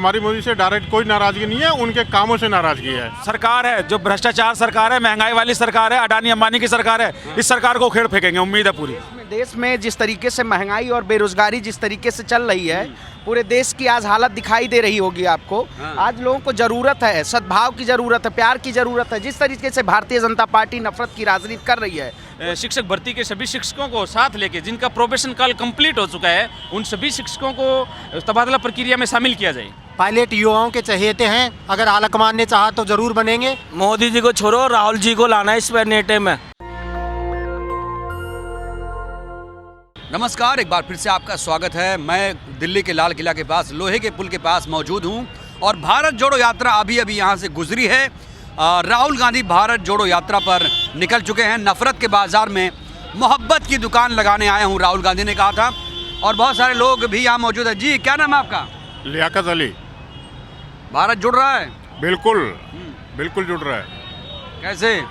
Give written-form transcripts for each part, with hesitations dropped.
हमारी मोदी से डायरेक्ट कोई नाराजगी नहीं है, उनके कामों से नाराजगी है। सरकार है जो भ्रष्टाचार सरकार है, महंगाई वाली सरकार है, अडानी अंबानी की सरकार है। इस सरकार को उखेड़ फेंकेंगे, उम्मीद है पूरी। देश में जिस तरीके से महंगाई और बेरोजगारी जिस तरीके से चल रही है, पूरे देश की आज हालत दिखाई दे रही होगी आपको। आज लोगों को जरूरत है, सद्भाव की जरूरत है, प्यार की जरूरत है। जिस तरीके से भारतीय जनता पार्टी नफरत की राजनीति कर रही है, शिक्षक भर्ती के सभी शिक्षकों को साथ लेके जिनका प्रोबेशन काल कंप्लीट हो चुका है, उन सभी शिक्षकों को तबादला प्रक्रिया में शामिल किया जाए। पायलट युवाओं के चहेते हैं, अगर आलकमान ने चाहा तो जरूर बनेंगे। मोदी जी को छोड़ो, राहुल जी को लाना है इस पर नेटे में। नमस्कार, एक बार फिर से आपका स्वागत है। मैं दिल्ली के लाल किला के पास लोहे के पुल के पास मौजूद हूं और भारत जोड़ो यात्रा अभी यहां से गुजरी है। राहुल गांधी भारत जोड़ो यात्रा पर निकल चुके हैं। नफरत के बाजार में मोहब्बत की दुकान लगाने आया हूं, राहुल गांधी ने कहा था। और बहुत सारे लोग भी यहाँ मौजूद हैं। जी, क्या नाम है आपका? लियाकत अली। भारत जुड़ रहा है? बिल्कुल बिल्कुल जुड़ रहा है। कैसे?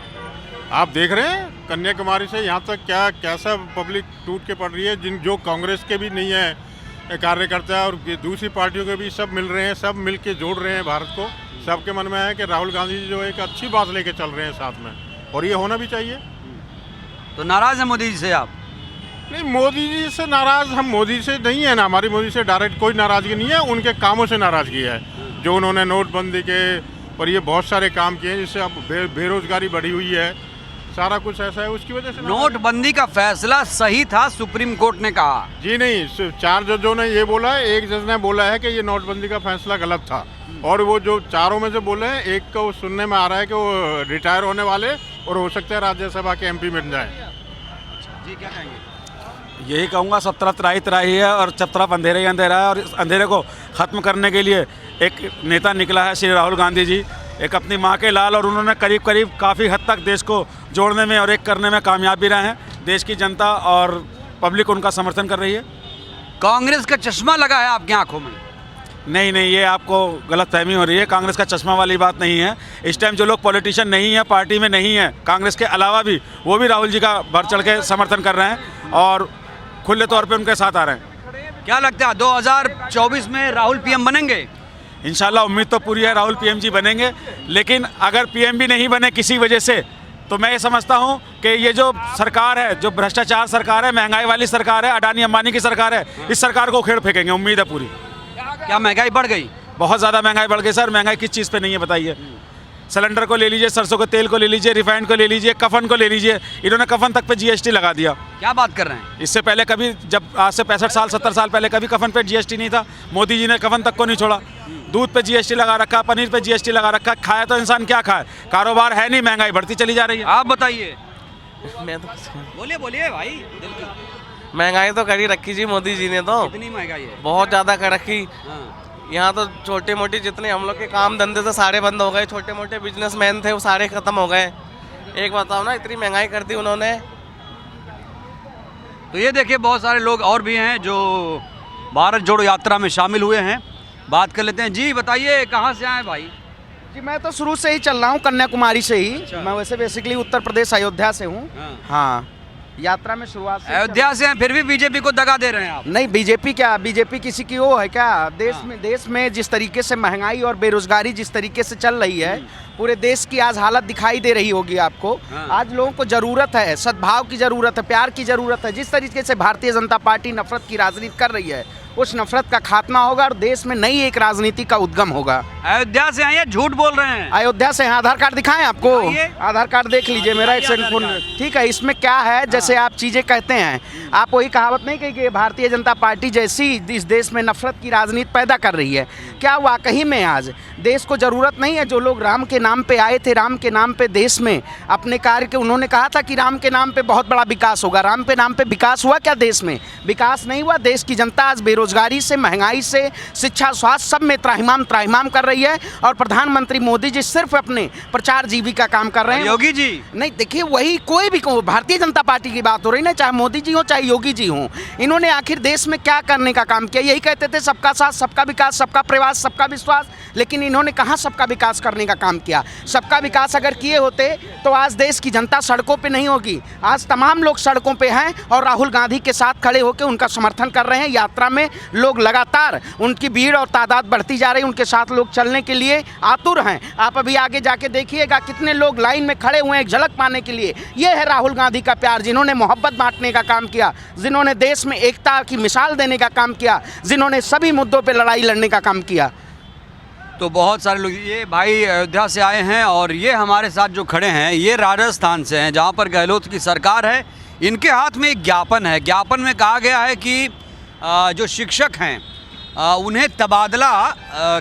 आप देख रहे हैं कन्याकुमारी से यहाँ तक कैसा पब्लिक टूट के पड़ रही है। जो कांग्रेस के भी नहीं है कार्यकर्ता और दूसरी पार्टियों के भी सब मिल रहे हैं, सब मिल के जोड़ रहे हैं भारत को। सबके मन में है कि राहुल गांधी जी जो एक अच्छी बात लेके चल रहे हैं साथ में, और ये होना भी चाहिए। तो नाराज है मोदी जी से आप? नहीं, मोदी जी से नाराज हम मोदी से नहीं है ना, हमारी मोदी से डायरेक्ट कोई नाराजगी नहीं है, उनके कामों से नाराजगी है। जो उन्होंने नोटबंदी के और ये बहुत सारे काम किए जिससे अब बेरोजगारी बढ़ी हुई है, सारा कुछ ऐसा है, उसकी वजह से नोटबंदी का फैसला सही था, सुप्रीम कोर्ट ने कहा। जी नहीं, सिर्फ 4 जजों ने ये बोला है, एक जज ने बोला है कि ये नोटबंदी का फैसला गलत था। और वो जो चारों में से बोले हैं, एक को सुनने में आ रहा है कि वो रिटायर होने वाले और हो सकता है राज्यसभा के MP बन जाए। जी, क्या कहेंगे? यही कहूँगा, सब तरफ त्राही त्राही है और सब तरफ अंधेरे ही अंधेरा है। और इस अंधेरे को ख़त्म करने के लिए एक नेता निकला है, श्री राहुल गांधी जी, एक अपनी माँ के लाल। और उन्होंने करीब करीब काफ़ी हद तक देश को जोड़ने में और एक करने में कामयाब भी रहे हैं। देश की जनता और पब्लिक उनका समर्थन कर रही है। कांग्रेस का चश्मा लगा है आपकी आंखों में? नहीं, ये आपको गलतफहमी हो रही है। कांग्रेस का चश्मा वाली बात नहीं है। इस टाइम जो लोग पॉलिटिशियन नहीं है, पार्टी में नहीं है, कांग्रेस के अलावा भी, वो भी राहुल जी का बढ़ चढ़ के समर्थन कर रहे हैं और खुले तौर पे उनके साथ आ रहे हैं। क्या लगता है 2024 में राहुल PM बनेंगे? इंशाल्लाह उम्मीद तो पूरी है, राहुल PM जी बनेंगे। लेकिन अगर PM भी नहीं बने किसी वजह से, तो मैं ये समझता हूँ कि ये जो सरकार है, जो भ्रष्टाचार सरकार है, महंगाई वाली सरकार है, अडानी अंबानी की सरकार है, इस सरकार को उखेड़ फेंकेंगे, उम्मीद है पूरी। क्या महंगाई बढ़ गई? बहुत ज़्यादा महंगाई बढ़ गई सर। महंगाई किस चीज़ पे नहीं है बताइए? सिलेंडर को ले लीजिए, सरसों के तेल को ले लीजिए, रिफाइंड को ले लीजिए, कफन को ले लीजिए। इन्होंने कफन तक पे GST लगा दिया। क्या बात कर रहे हैं? इससे पहले कभी, जब आज से 65 साल 70 साल पहले कभी कफन पे GST नहीं था। मोदी जी ने कफन तक को नहीं छोड़ा। दूध पे GST लगा रखा, पनीर पे GST लगा रखा। खाए तो इंसान क्या खाए, कारोबार है नहीं, महंगाई बढ़ती चली जा रही है। आप बताइए। मैं तो बोलिए भाई। महंगाई तो करी रखी जी मोदी जी ने तो। कितनी महंगाई है? बहुत ज़्यादा कर रखी। यहाँ तो छोटे मोटे जितने हम लोग के काम धंधे थे सारे बंद हो गए। छोटे मोटे बिजनेसमैन थे वो सारे खत्म हो गए। एक बताओ ना, इतनी महंगाई कर दी उन्होंने। तो ये देखिए, बहुत सारे लोग और भी हैं जो भारत जोड़ो यात्रा में शामिल हुए हैं। बात कर लेते हैं। जी बताइए, कहाँ से आए भाई? जी मैं तो शुरू से ही चल रहा हूँ, कन्याकुमारी से ही। मैं वैसे बेसिकली उत्तर प्रदेश अयोध्या से हूँ। हाँ, यात्रा में शुरुआत से अयोध्या से हैं, फिर भी बीजेपी को दगा दे रहे हैं आप? नहीं, बीजेपी क्या, बीजेपी किसी की वो है क्या? देश में जिस तरीके से महंगाई और बेरोजगारी जिस तरीके से चल रही है, पूरे देश की आज हालत दिखाई दे रही होगी आपको। आज लोगों को जरूरत है, सद्भाव की जरूरत है, प्यार की जरूरत है। जिस तरीके से भारतीय जनता पार्टी नफरत की राजनीति कर रही है, उस नफरत का खात्मा होगा और देश में नई एक राजनीति का उद्गम होगा। अयोध्या से आए, झूठ बोल रहे हैं? अयोध्या से। आधार कार्ड दिखाएं आपको? आधार कार्ड देख लीजिए मेरा। एक सेकंड। ठीक है, इसमें क्या है, जैसे आप चीजें कहते हैं, आप वही कहावत नहीं कही कि भारतीय जनता पार्टी जैसी इस देश में नफरत की राजनीति पैदा कर रही है। क्या वाकई में आज देश को जरूरत नहीं है? जो लोग राम के नाम पे आए थे, राम के नाम पे देश में अपने कार्य के, उन्होंने कहा था कि राम के नाम पे बहुत बड़ा विकास होगा। राम के नाम पे विकास हुआ क्या? देश में विकास नहीं हुआ। देश की जनता आज बेरोजगारी से, महंगाई से, शिक्षा, स्वास्थ्य सब में त्राहिमाम कर रही है। और प्रधानमंत्री मोदी जी सिर्फ अपने प्रचार जीवी का काम कर रहे हैं। योगी जी नहीं, देखिए वही कोई भी भारतीय जनता पार्टी की बात हो रही ना, चाहे मोदी जी हो चाहे योगी जी हो, इन्होंने आखिर देश में क्या करने का काम किया? यही कहते थे सबका साथ, सबका विकास, सबका प्रयास, सबका विश्वास। लेकिन इन्होंने कहाँ सबका विकास करने का काम किया? सबका विकास अगर किए होते तो आज देश की जनता सड़कों पे नहीं होगी। आज तमाम लोग सड़कों पे हैं और राहुल गांधी के साथ खड़े होकर उनका समर्थन कर रहे हैं। यात्रा में लोग लगातार उनकी भीड़ और तादाद बढ़ती जा रही, उनके साथ लोग चलने के लिए आतुर हैं। आप अभी आगे जाके देखिएगा कितने लोग लाइन में खड़े हुए हैं एक झलक पाने के लिए। ये है राहुल गांधी का प्यार, जिन्होंने मोहब्बत बांटने का काम किया, जिन्होंने देश में एकता की मिसाल देने का काम किया, जिन्होंने सभी मुद्दों पर लड़ाई लड़ने का काम किया। तो बहुत सारे लोग, ये भाई अयोध्या से आए हैं और ये हमारे साथ जो खड़े हैं ये राजस्थान से हैं, जहाँ पर गहलोत की सरकार है। इनके हाथ में एक ज्ञापन है। ज्ञापन में कहा गया है कि जो शिक्षक हैं उन्हें तबादला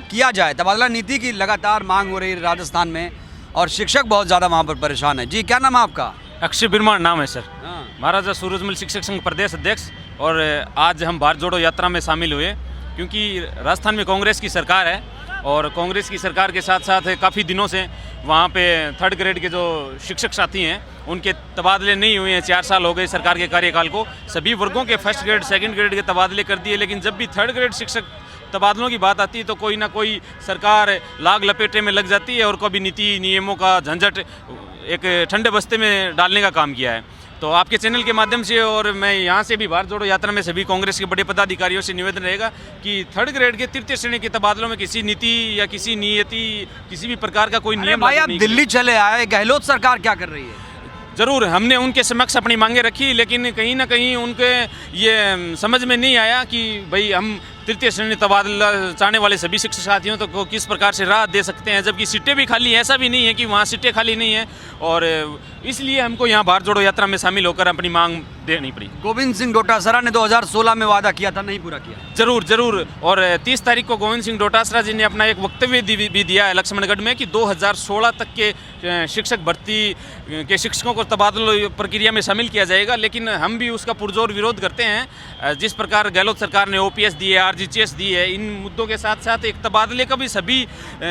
किया जाए। तबादला नीति की लगातार मांग हो रही है राजस्थान में और शिक्षक बहुत ज़्यादा वहाँ पर परेशान है। जी, क्या नाम है आपका? अक्षय बिरमार नाम है सर। हाँ। महाराजा सूरजमल शिक्षक संघ प्रदेश अध्यक्ष। और आज हम भारत जोड़ो यात्रा में शामिल हुए क्योंकि राजस्थान में कांग्रेस की सरकार है और कांग्रेस की सरकार के साथ साथ काफ़ी दिनों से वहाँ पे 3rd ग्रेड के जो शिक्षक साथी हैं उनके तबादले नहीं हुए हैं। 4 साल हो गए सरकार के कार्यकाल को। सभी वर्गों के 1st ग्रेड 2nd ग्रेड के तबादले कर दिए, लेकिन जब भी 3rd ग्रेड शिक्षक तबादलों की बात आती है तो कोई ना कोई सरकार लाग लपेटे में लग जाती है और कभी नीति नियमों का झंझट एक ठंडे बस्ते में डालने का काम किया है। तो आपके चैनल के माध्यम से और मैं यहाँ से भी भारत जोड़ो यात्रा में सभी कांग्रेस के बड़े पदाधिकारियों से निवेदन रहेगा कि 3rd ग्रेड के 3य श्रेणी के तबादलों में किसी नीति या किसी नियति किसी भी प्रकार का कोई नियम भाई आप दिल्ली चले आए, गहलोत सरकार क्या कर रही है? जरूर हमने उनके समक्ष अपनी मांगे रखी, लेकिन कहीं ना कहीं उनके ये समझ में नहीं आया कि भाई हम 3य श्रेणी तबादला चाहने वाले सभी शिक्षक साथियों तो को किस प्रकार से राहत दे सकते हैं, जबकि सीटें भी खाली हैं। ऐसा भी नहीं है कि वहाँ सीटें खाली नहीं हैं और इसलिए हमको यहाँ भारत जोड़ो यात्रा में शामिल होकर अपनी मांग देनी पड़ी। गोविंद सिंह डोटासरा ने 2016 में वादा किया था, नहीं पूरा किया। जरूर। और 30 तारीख को गोविंद सिंह डोटासरा जी ने अपना एक वक्तव्य भी दिया है लक्ष्मणगढ़ में कि 2016 तक के शिक्षक भर्ती के शिक्षकों को तबादला प्रक्रिया में शामिल किया जाएगा, लेकिन हम भी उसका पुरजोर विरोध करते हैं। जिस प्रकार गहलोत सरकार ने OPS दी है, RGHS दी है, इन मुद्दों के साथ साथ एक तबादले का भी सभी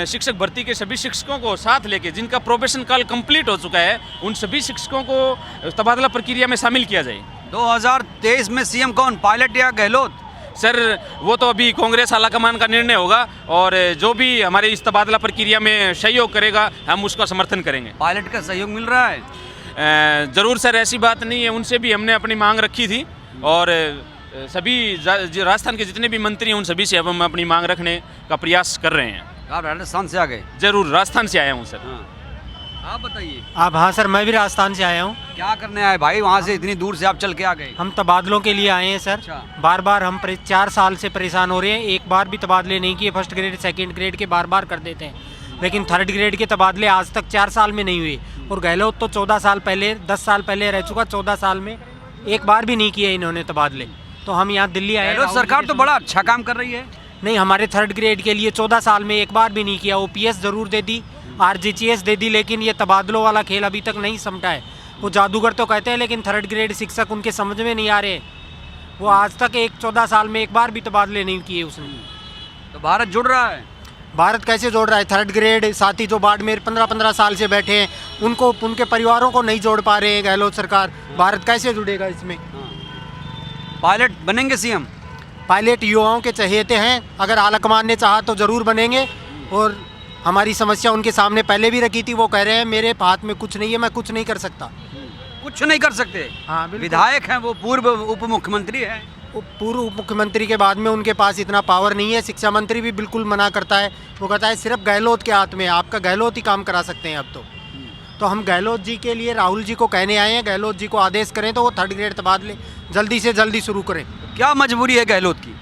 शिक्षक भर्ती के सभी शिक्षकों को साथ लेके जिनका प्रोबेशन काल कंप्लीट हो चुका है उन सभी शिक्षकों को तबादला प्रक्रिया में शामिल किया जाए। 2023 में सीएम कौन, पायलट या गहलोत? सर वो तो अभी कांग्रेस आलाकमान का निर्णय होगा और जो भी हमारे इस तबादला प्रक्रिया में सहयोग करेगा हम उसका समर्थन करेंगे। पायलट का सहयोग मिल रहा है? जरूर सर, ऐसी बात नहीं है। उनसे भी हमने अपनी मांग रखी थी और सभी राजस्थान के जितने भी मंत्री हैं उन सभी से अब हम अपनी मांग रखने का प्रयास कर रहे हैं। आप राजस्थान से आ गए? जरूर, राजस्थान से आया हूँ सर। आप बताइए। आप? हाँ सर, मैं भी राजस्थान से आया हूँ। क्या करने आए भाई? वहाँ से इतनी दूर से आप चल के आ गए? हम तबादलों के लिए आए हैं सर। अच्छा। बार बार हम 4 साल से परेशान हो रहे हैं। एक बार भी तबादले नहीं किए। 1st ग्रेड 2nd ग्रेड के बार कर देते हैं, लेकिन 3rd ग्रेड के तबादले आज तक 4 साल में नहीं हुए। और गहलोत तो 14 साल पहले 10 साल पहले रह चुका, 14 साल में एक बार भी नहीं किए इन्होंने तबादले। तो हम यहाँ दिल्ली आए। गहलोत सरकार तो बड़ा अच्छा काम कर रही है। नहीं, हमारे 3rd ग्रेड के लिए 14 साल में एक बार भी नहीं किया। OPS ज़रूर दे दी, RGHS दे दी, लेकिन ये तबादलों वाला खेल अभी तक नहीं समझा है। वो जादूगर तो कहते हैं, लेकिन 3rd ग्रेड शिक्षक उनके समझ में नहीं आ रहे। वो आज तक 14 साल में एक बार भी तबादले नहीं किए उसने। तो भारत जुड़ रहा है? भारत कैसे जोड़ रहा है? 3rd ग्रेड साथी जो बाड़मेर 15-15 साल से बैठे हैं उनको, उनके परिवारों को नहीं जोड़ पा रहे हैं गहलोत सरकार। भारत कैसे जुड़ेगा इसमें? पायलट बनेंगे सीएम? पायलट युवाओं के चहेते हैं। अगर आलाकमान ने चाहा तो ज़रूर बनेंगे। और हमारी समस्या उनके सामने पहले भी रखी थी। वो कह रहे हैं मेरे हाथ में कुछ नहीं है, मैं कुछ नहीं कर सकता। कुछ नहीं कर सकते? हाँ, बिल्कुल। विधायक हैं वो, पूर्व उप मुख्यमंत्री हैं। पूर्व उप मुख्यमंत्री के बाद में उनके पास इतना पावर नहीं है। शिक्षा मंत्री भी बिल्कुल मना करता है। वो कहता है सिर्फ गहलोत के हाथ में है, आपका गहलोत ही काम करा सकते हैं अब तो हम गहलोत जी के लिए राहुल जी को कहने आए हैं। गहलोत जी को आदेश करें तो वो 3rd ग्रेड तबादले जल्दी से जल्दी शुरू करें। क्या मजबूरी है गहलोत की?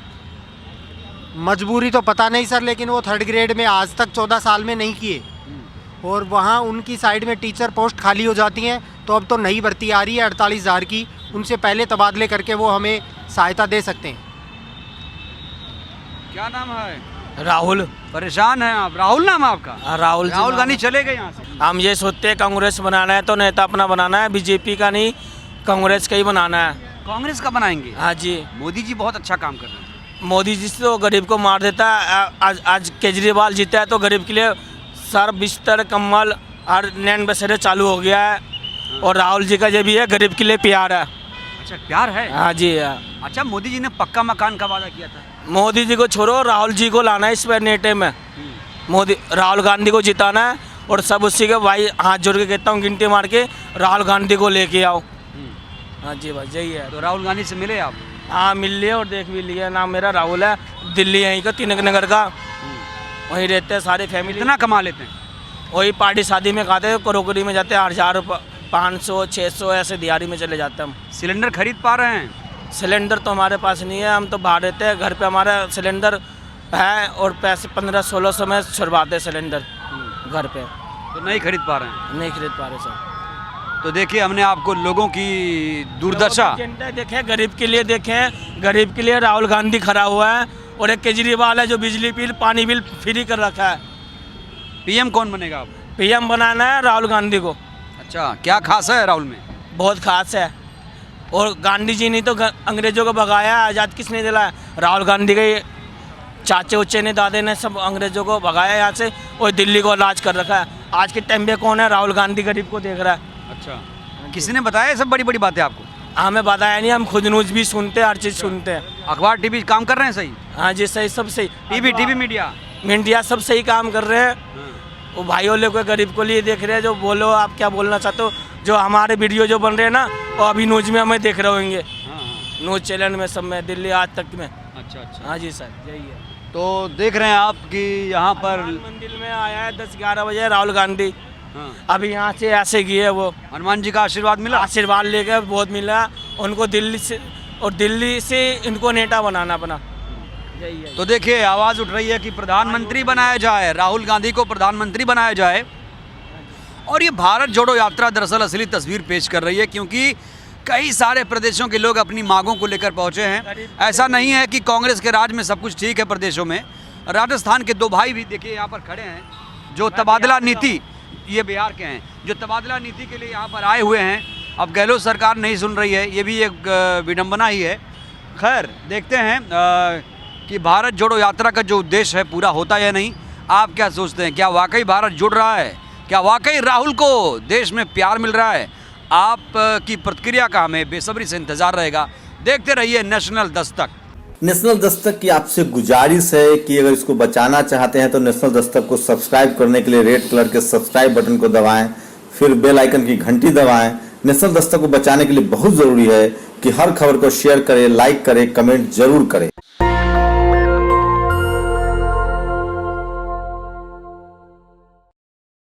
मजबूरी तो पता नहीं सर, लेकिन वो 3rd ग्रेड में आज तक 14 साल में नहीं किए। और वहाँ उनकी साइड में टीचर पोस्ट खाली हो जाती हैं, तो अब तो नई भर्ती आ रही है 48,000 की। उनसे पहले तबादले करके वो हमें सहायता दे सकते हैं। क्या नाम है? राहुल। परेशान हैं आप? राहुल नाम है आपका? राहुल गांधी चले गए यहाँ से? हम ये सोचते हैं कांग्रेस बनाना है तो नेता अपना बनाना है, बीजेपी का नहीं, कांग्रेस का ही बनाना है। कांग्रेस का बनाएंगे? हाँ जी। मोदी जी बहुत अच्छा काम कर रहे हैं। मोदी जी तो गरीब को मार देता है। आज केजरीवाल जीता है तो गरीब के लिए सर बिस्तर कम्बल और नैन बसेरे चालू हो गया है। और राहुल जी का ये भी है, गरीब के लिए प्यार है। अच्छा, प्यार है? हाँ जी। अच्छा, मोदी जी ने पक्का मकान का वादा किया था। मोदी जी को छोड़ो, राहुल जी को लाना है इस पर नेटे में। मोदी राहुल गांधी को जिताना है और सब उसी के भाई हाथ जोड़ के कहता हूँ गिनती मार के राहुल गांधी को लेके आओ। हाँ जी भाई, यही है। तो राहुल गांधी से मिले आप? हाँ मिल लिया और देख भी लिया। नाम मेरा राहुल है, दिल्ली यहीं का तिलक नगर का, वहीं रहते हैं सारी फैमिली। कितना कमा लेते हैं? वही पार्टी शादी में खाते हैं, क्रोकरी में जाते हैं 1000 500 600 ऐसे दिहाड़ी में चले जाते हैं हम। सिलेंडर खरीद पा रहे हैं? सिलेंडर तो हमारे पास नहीं है, हम तो बाहर रहते हैं। घर पे हमारा सिलेंडर है और पैसे 1500-1600 में छुड़वाते हैं सिलेंडर घर पे, तो नहीं खरीद पा रहे हैं। नहीं खरीद पा रहे सर। तो देखिए हमने आपको लोगों की दुर्दशा, देखें गरीब के लिए, देखें गरीब के लिए राहुल गांधी खड़ा हुआ है और एक केजरीवाल है जो बिजली बिल पानी बिल फ्री कर रखा है। पीएम कौन बनेगा आप? पीएम बनाना है राहुल गांधी को। अच्छा, क्या खास है राहुल में? बहुत खास है। और गांधी जी ने तो अंग्रेजों को भगाया, आज़ाद किसने दिलाया? राहुल गांधी के चाचे उच्चे ने दादे ने सब अंग्रेजों को भगाया यहाँ से और दिल्ली को राज कर रखा है। आज के टाइम पे कौन है? राहुल गांधी गरीब को देख रहा है। अच्छा, किसी ने बताया ये सब बड़ी बड़ी बातें आपको? हमें बताया नहीं, हम खुद न्यूज़ भी सुनते हैं, हर चीज़ सुनते हैं। अखबार टीवी काम कर रहे हैं सही? हाँ जी सही, सब सही। टीवी मीडिया मीडिया सब सही काम कर रहे हैं। वो भाइयों लोग गरीब को लिए देख रहे हैं। जो बोलो आप क्या बोलना चाहते हो, जो हमारे वीडियो जो बन रहे हैं ना, वो अभी न्यूज़ में हमें देख रहे होंगे, न्यूज़ चैनल में सब में, दिल्ली आज तक में। अच्छा अच्छा, हाँ जी सर, यही है। तो देख रहे हैं आप कि यहाँ पर मंदिर में आया है 10-11 बजे राहुल गांधी। हाँ, अभी यहाँ से ऐसे गए वो, हनुमान जी का आशीर्वाद मिला? आशीर्वाद लेकर बहुत मिला उनको दिल्ली से, और दिल्ली से इनको नेता बनाना अपना, यही है। तो देखिए आवाज़ उठ रही है कि प्रधानमंत्री बनाया जाए, राहुल गांधी को प्रधानमंत्री बनाया जाए। और ये भारत जोड़ो यात्रा दरअसल असली तस्वीर पेश कर रही है, क्योंकि कई सारे प्रदेशों के लोग अपनी मांगों को लेकर पहुंचे हैं। ऐसा नहीं है कि कांग्रेस के राज में सब कुछ ठीक है प्रदेशों में। राजस्थान के दो भाई भी देखिए यहाँ पर खड़े हैं, जो तबादला नीति, ये बिहार के हैं, जो तबादला नीति के लिए यहाँ पर आए हुए हैं। अब गहलोत सरकार नहीं सुन रही है, ये भी एक विडंबना ही है। खैर देखते हैं कि भारत जोड़ो यात्रा का जो उद्देश्य है पूरा होता है या नहीं। आप क्या सोचते हैं? क्या वाकई भारत जुड़ रहा है? क्या वाकई राहुल को देश में प्यार मिल रहा है? आप की प्रतिक्रिया का हमें बेसब्री से इंतजार रहेगा। देखते रहिए नेशनल दस्तक। नेशनल दस्तक की आपसे गुजारिश है कि अगर इसको बचाना चाहते हैं तो नेशनल दस्तक को सब्सक्राइब करने के लिए रेड कलर के सब्सक्राइब बटन को दबाएं, फिर बेल आइकन की घंटी दबाएं। नेशनल दस्तक को बचाने के लिए बहुत जरूरी है कि हर खबर को शेयर करें, लाइक करें, कमेंट जरूर करें।